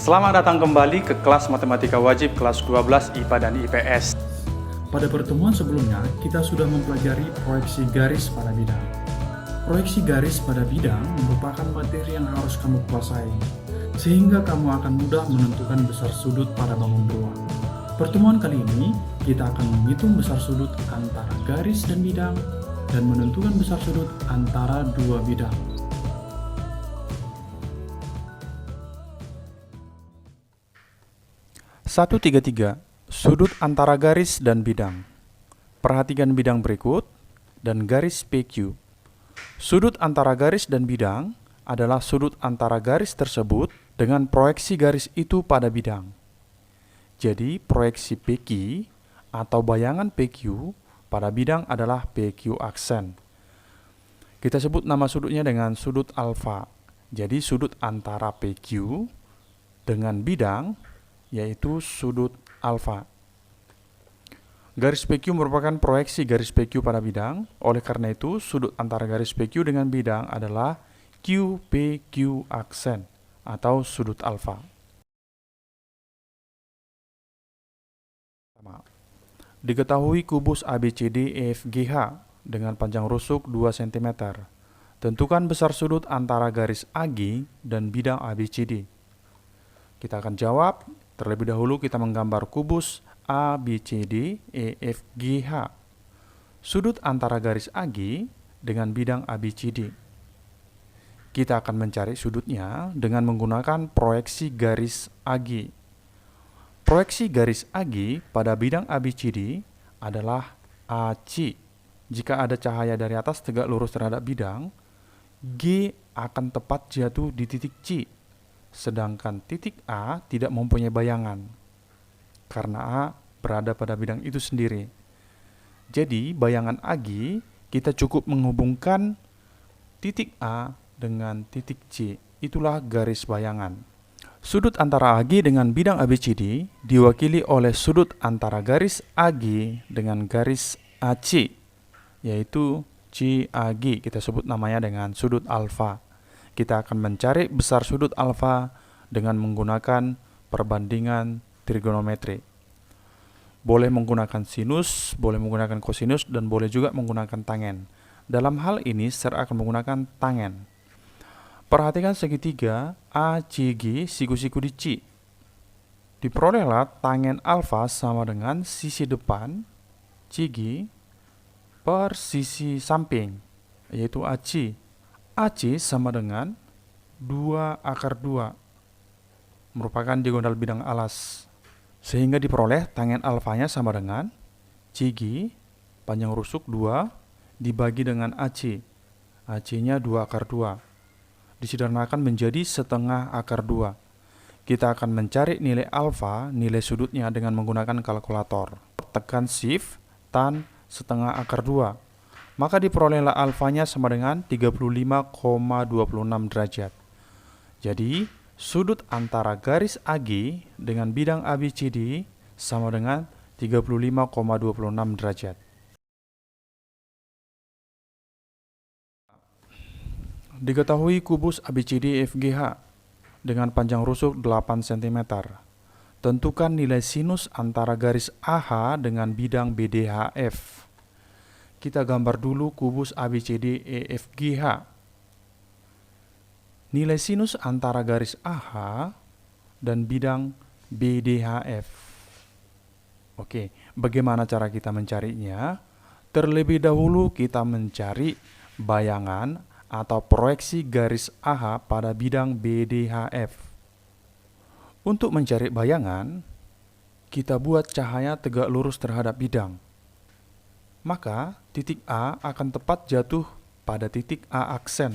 Selamat datang kembali ke kelas Matematika Wajib kelas 12 IPA dan IPS. Pada pertemuan sebelumnya, kita sudah mempelajari proyeksi garis pada bidang. Proyeksi garis pada bidang merupakan materi yang harus kamu kuasai, sehingga kamu akan mudah menentukan besar sudut pada bangun ruang. Pertemuan kali ini, kita akan menghitung besar sudut antara garis dan bidang, dan menentukan besar sudut antara dua bidang. Satu tiga tiga. Sudut antara garis dan bidang. Perhatikan bidang berikut dan garis PQ. Sudut antara garis dan bidang adalah sudut antara garis tersebut dengan proyeksi garis itu pada bidang. Jadi, proyeksi PQ atau bayangan PQ pada bidang adalah PQ aksen. Kita sebut nama sudutnya dengan sudut alfa. Jadi, sudut antara PQ dengan bidang yaitu sudut alfa. Garis PQ merupakan proyeksi garis PQ pada bidang. Oleh karena itu, sudut antara garis PQ dengan bidang adalah QPQ aksen atau sudut alfa. Diketahui kubus ABCD EFGH dengan panjang rusuk 2 cm. Tentukan besar sudut antara garis AG dan bidang ABCD. Kita akan jawab. Terlebih dahulu kita menggambar kubus ABCD EFGH. Sudut antara garis AG dengan bidang ABCD. Kita akan mencari sudutnya dengan menggunakan proyeksi garis AG. Proyeksi garis AG pada bidang ABCD adalah AC. Jika ada cahaya dari atas tegak lurus terhadap bidang, G akan tepat jatuh di titik C. Sedangkan titik A tidak mempunyai bayangan, karena A berada pada bidang itu sendiri. Jadi, bayangan AG kita cukup menghubungkan titik A dengan titik C. Itulah garis bayangan. Sudut antara AG dengan bidang ABCD diwakili oleh sudut antara garis AG dengan garis AC, yaitu CAG. Kita sebut namanya dengan sudut alfa. Kita akan mencari besar sudut alfa dengan menggunakan perbandingan trigonometri. Boleh menggunakan sinus, boleh menggunakan kosinus, dan boleh juga menggunakan tangen. Dalam hal ini, saya akan menggunakan tangen. Perhatikan segitiga ACG siku-siku di C. Diperolehlah tangen alfa sama dengan sisi depan CG per sisi samping, yaitu AC. AC sama dengan 2 akar 2, merupakan diagonal bidang alas. Sehingga diperoleh tangen alfanya sama dengan CG, panjang rusuk 2, dibagi dengan AC. AC-nya 2 akar 2. Disederhanakan menjadi setengah akar 2. Kita akan mencari nilai alfa, nilai sudutnya dengan menggunakan kalkulator. Tekan Shift, tan setengah akar 2. Maka diperolehlah alfanya sama dengan 35,26 derajat. Jadi, sudut antara garis AG dengan bidang ABCD sama dengan 35,26 derajat. Diketahui kubus ABCD EFGH dengan panjang rusuk 8 cm. Tentukan nilai sinus antara garis AH dengan bidang BDHF. Kita gambar dulu kubus ABCD EFGH. Nilai sinus antara garis AH dan bidang BDHF. Oke, bagaimana cara kita mencarinya? Terlebih dahulu kita mencari bayangan atau proyeksi garis AH pada bidang BDHF. Untuk mencari bayangan, kita buat cahaya tegak lurus terhadap bidang. Maka titik A akan tepat jatuh pada titik A aksen.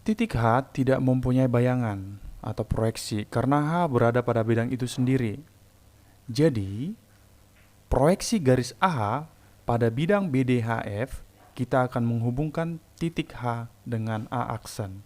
Titik H tidak mempunyai bayangan atau proyeksi karena H berada pada bidang itu sendiri. Jadi, proyeksi garis AH pada bidang BDHF kita akan menghubungkan titik H dengan A aksen.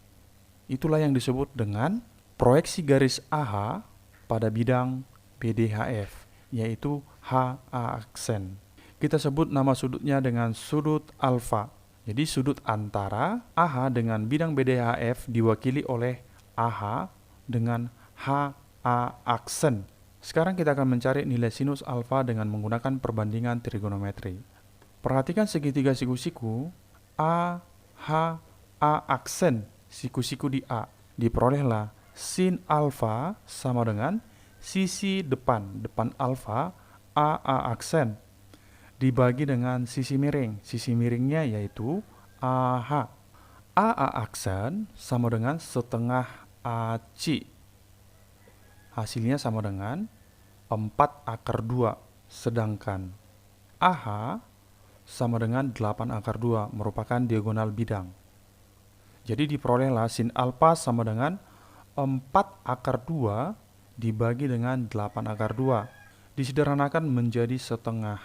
Itulah yang disebut dengan proyeksi garis AH pada bidang BDHF, yaitu HA aksen. Kita sebut nama sudutnya dengan sudut alfa. Jadi sudut antara AH dengan bidang BDHF diwakili oleh AH dengan H A aksen. Sekarang kita akan mencari nilai sinus alfa dengan menggunakan perbandingan trigonometri. Perhatikan segitiga siku-siku A, H, A aksen, siku-siku di A. Diperolehlah sin alfa sama dengan sisi depan alfa A aksen dibagi dengan sisi miring. Sisi miringnya yaitu AH. AA aksen sama dengan setengah AC. Hasilnya sama dengan 4/2. Sedangkan AH sama dengan 8/2 merupakan diagonal bidang. Jadi diperolehlah sin alfa sama dengan 4/2 dibagi dengan 8/2. Disederhanakan menjadi setengah.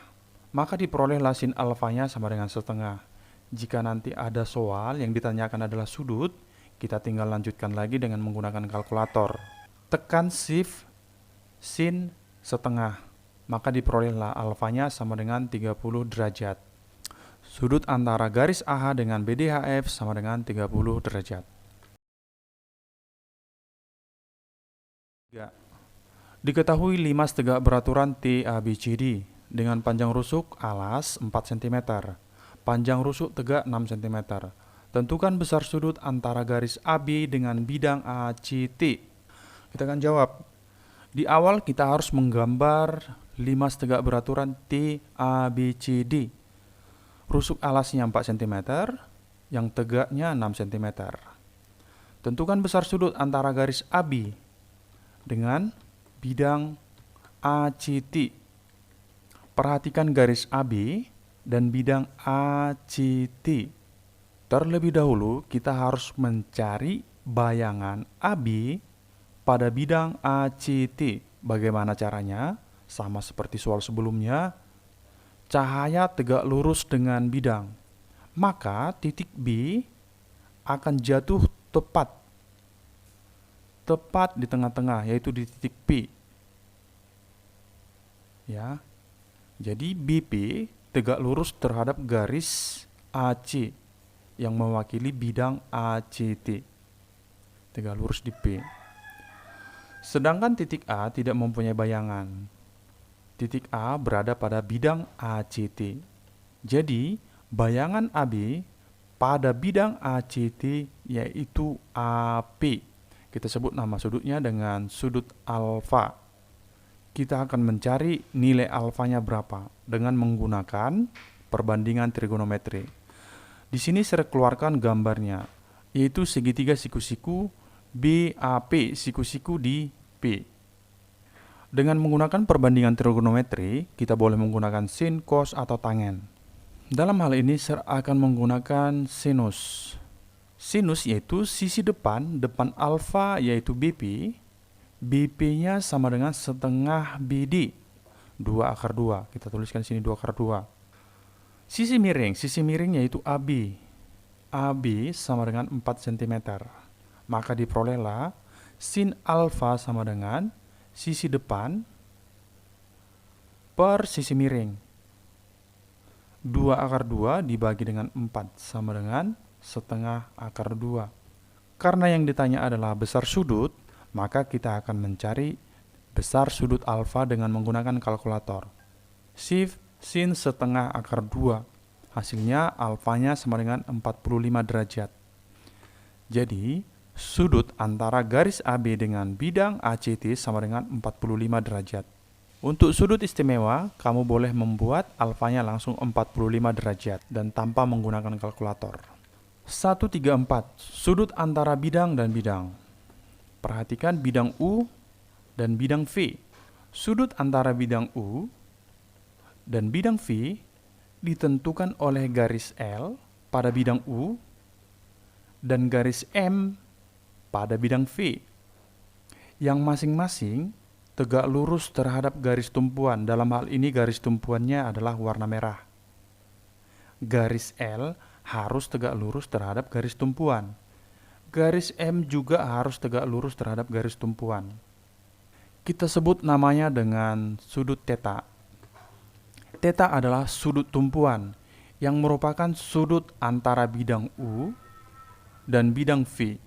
Maka diperolehlah sin alfanya sama dengan setengah. Jika nanti ada soal yang ditanyakan adalah sudut, kita tinggal lanjutkan lagi dengan menggunakan kalkulator. Tekan shift sin setengah. Maka diperolehlah alfanya sama dengan 30 derajat. Sudut antara garis AH dengan BDHF sama dengan 30 derajat. 3. Diketahui limas tegak beraturan TABCD dengan panjang rusuk alas 4 cm, panjang rusuk tegak 6 cm. Tentukan besar sudut antara garis AB dengan bidang ACT. Kita akan jawab. Di awal kita harus menggambar limas tegak beraturan TABCD. Rusuk alasnya 4 cm, yang tegaknya 6 cm. Tentukan besar sudut antara garis AB dengan bidang ACT. Perhatikan garis AB dan bidang ACT. Terlebih dahulu kita harus mencari bayangan AB pada bidang ACT. Bagaimana caranya? Sama seperti soal sebelumnya. Cahaya tegak lurus dengan bidang. Maka titik B akan jatuh tepat di tengah-tengah, yaitu di titik P. Ya. Jadi BP tegak lurus terhadap garis AC yang mewakili bidang ACT. Tegak lurus di P. Sedangkan titik A tidak mempunyai bayangan. Titik A berada pada bidang ACT. Jadi, bayangan AB pada bidang ACT yaitu AP. Kita sebut nama sudutnya dengan sudut alfa. Kita akan mencari nilai alfanya berapa dengan menggunakan perbandingan trigonometri. Di sini saya keluarkan gambarnya, yaitu segitiga siku-siku BAP, siku-siku di P. Dengan menggunakan perbandingan trigonometri, kita boleh menggunakan sin, cos, atau tangen. Dalam hal ini, saya akan menggunakan sinus. Sinus yaitu sisi depan alfa yaitu BP. BP-nya sama dengan setengah BD. 2/2. Kita tuliskan sini 2/2. Sisi miring yaitu AB. AB sama dengan 4 cm. Maka diperolehlah sin alfa sama dengan sisi depan per sisi miring. 2/2 dibagi dengan 4 sama dengan setengah akar 2. Karena yang ditanya adalah besar sudut, maka kita akan mencari besar sudut alfa dengan menggunakan kalkulator. Shift sin setengah akar 2. Hasilnya alfanya sama dengan 45 derajat. Jadi, sudut antara garis AB dengan bidang ACT sama dengan 45 derajat. Untuk sudut istimewa, kamu boleh membuat alfanya langsung 45 derajat dan tanpa menggunakan kalkulator. 134. Sudut antara bidang dan bidang. Perhatikan bidang U dan bidang V. Sudut antara bidang U dan bidang V ditentukan oleh garis L pada bidang U dan garis M pada bidang V, yang masing-masing tegak lurus terhadap garis tumpuan. Dalam hal ini garis tumpuannya adalah warna merah. Garis L harus tegak lurus terhadap garis tumpuan. Garis M juga harus tegak lurus terhadap garis tumpuan. Kita sebut namanya dengan sudut theta. Theta adalah sudut tumpuan yang merupakan sudut antara bidang U dan bidang V.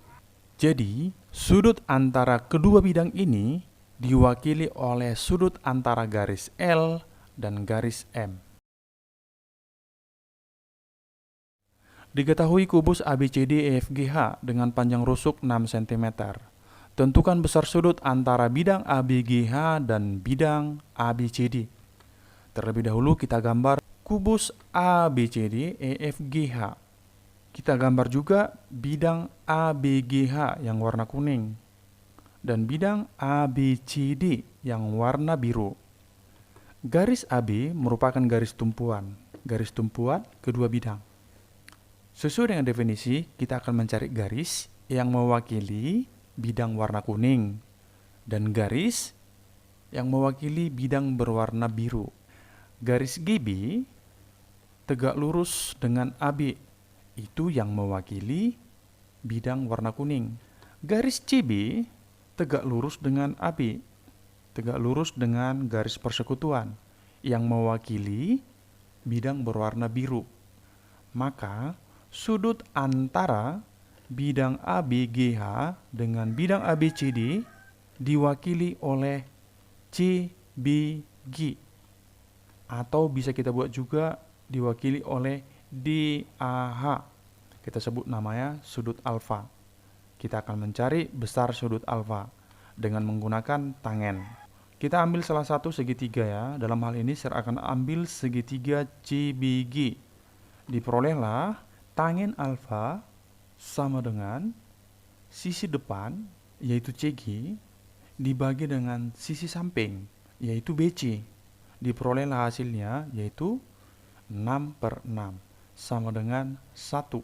Jadi, sudut antara kedua bidang ini diwakili oleh sudut antara garis L dan garis M. Diketahui kubus ABCDEFGH dengan panjang rusuk 6 cm. Tentukan besar sudut antara bidang ABGH dan bidang ABCD. Terlebih dahulu kita gambar kubus ABCDEFGH. Kita gambar juga bidang ABGH yang warna kuning dan bidang ABCD yang warna biru. Garis AB merupakan garis tumpuan kedua bidang. Sesuai dengan definisi, kita akan mencari garis yang mewakili bidang warna kuning dan garis yang mewakili bidang berwarna biru. Garis GB tegak lurus dengan AB, itu yang mewakili bidang warna kuning. Garis CB tegak lurus dengan AB, tegak lurus dengan garis persekutuan yang mewakili bidang berwarna biru. Maka sudut antara bidang ABGH dengan bidang ABCD diwakili oleh CBG, atau bisa kita buat juga diwakili oleh DAH. Kita sebut namanya sudut alfa. Kita akan mencari besar sudut alfa dengan menggunakan tangen. Kita ambil salah satu segitiga ya. Dalam hal ini saya akan ambil segitiga CBG. Diperolehlah tangen alfa sama dengan sisi depan, yaitu CG, dibagi dengan sisi samping, yaitu BC. Diperolehlah hasilnya, yaitu 6/6, sama dengan 1.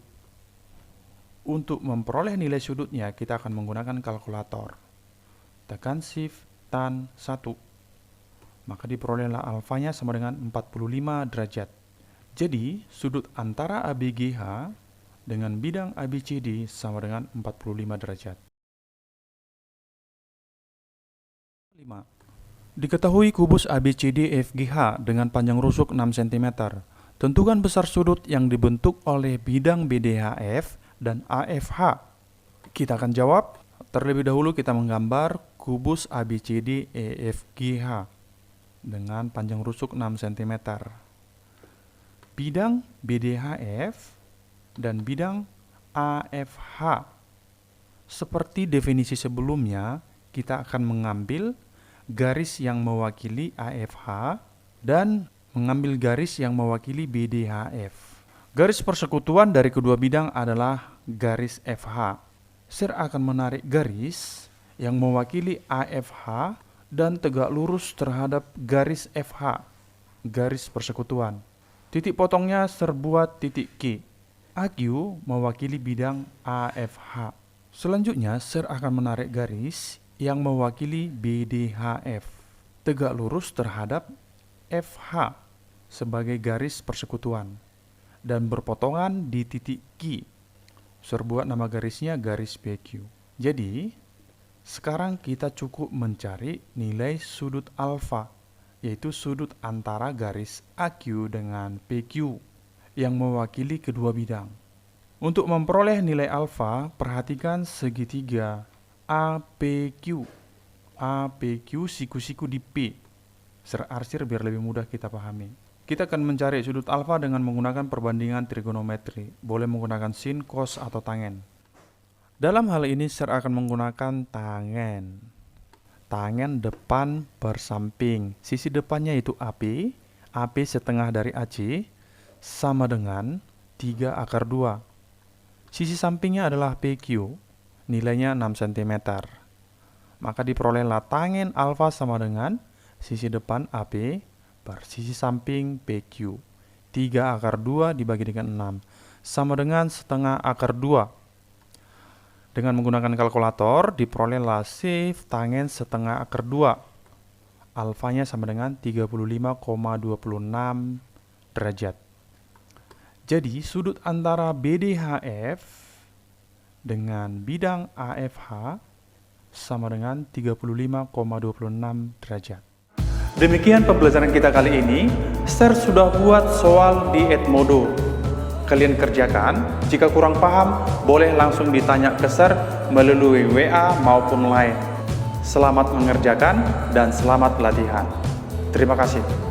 Untuk memperoleh nilai sudutnya, kita akan menggunakan kalkulator. Tekan Shift Tan 1. Maka diperolehlah alfanya sama dengan 45 derajat. Jadi, sudut antara ABGH dengan bidang ABCD sama dengan 45 derajat. 5. Diketahui kubus ABCDEFGH dengan panjang rusuk 6 cm. Tentukan besar sudut yang dibentuk oleh bidang BDHF dan AFH. Kita akan jawab. Terlebih dahulu kita menggambar kubus ABCDEFGH dengan panjang rusuk 6 cm. Bidang BDHF dan bidang AFH. Seperti definisi sebelumnya, kita akan mengambil garis yang mewakili AFH dan mengambil garis yang mewakili BDHF. Garis persekutuan dari kedua bidang adalah garis FH. Saya akan menarik garis yang mewakili AFH dan tegak lurus terhadap garis FH, garis persekutuan. Titik potongnya serbuat titik Q. AQ mewakili bidang AFH. Selanjutnya, saya akan menarik garis yang mewakili BDHF, tegak lurus terhadap FH sebagai garis persekutuan dan berpotongan di titik Q. Serbuat nama garisnya garis PQ. Jadi, sekarang kita cukup mencari nilai sudut alfa, yaitu sudut antara garis AQ dengan PQ yang mewakili kedua bidang. Untuk memperoleh nilai alfa, perhatikan segitiga APQ. APQ siku-siku di P. Arsir biar lebih mudah kita pahami. Kita akan mencari sudut alfa dengan menggunakan perbandingan trigonometri. Boleh menggunakan sin, cos, atau tangen. Dalam hal ini saya akan menggunakan tangen. Tangen depan bersamping. Sisi depannya itu AP. AP setengah dari AC sama dengan 3/2. Sisi sampingnya adalah PQ. Nilainya 6 cm. Maka diperolehlah tangen alfa sama dengan sisi depan AP per sisi samping PQ. 3/2 dibagi dengan 6 sama dengan setengah akar 2. Dengan menggunakan kalkulator, diperolehlah sif tangen setengah akar 2. Alfanya sama dengan 35,26 derajat. Jadi, sudut antara BDHF dengan bidang AFH sama dengan 35,26 derajat. Demikian pembelajaran kita kali ini. Sir sudah buat soal di Edmodo. Kalian kerjakan. Jika kurang paham, boleh langsung ditanya ke Sir melalui WA maupun Line. Selamat mengerjakan dan selamat latihan. Terima kasih.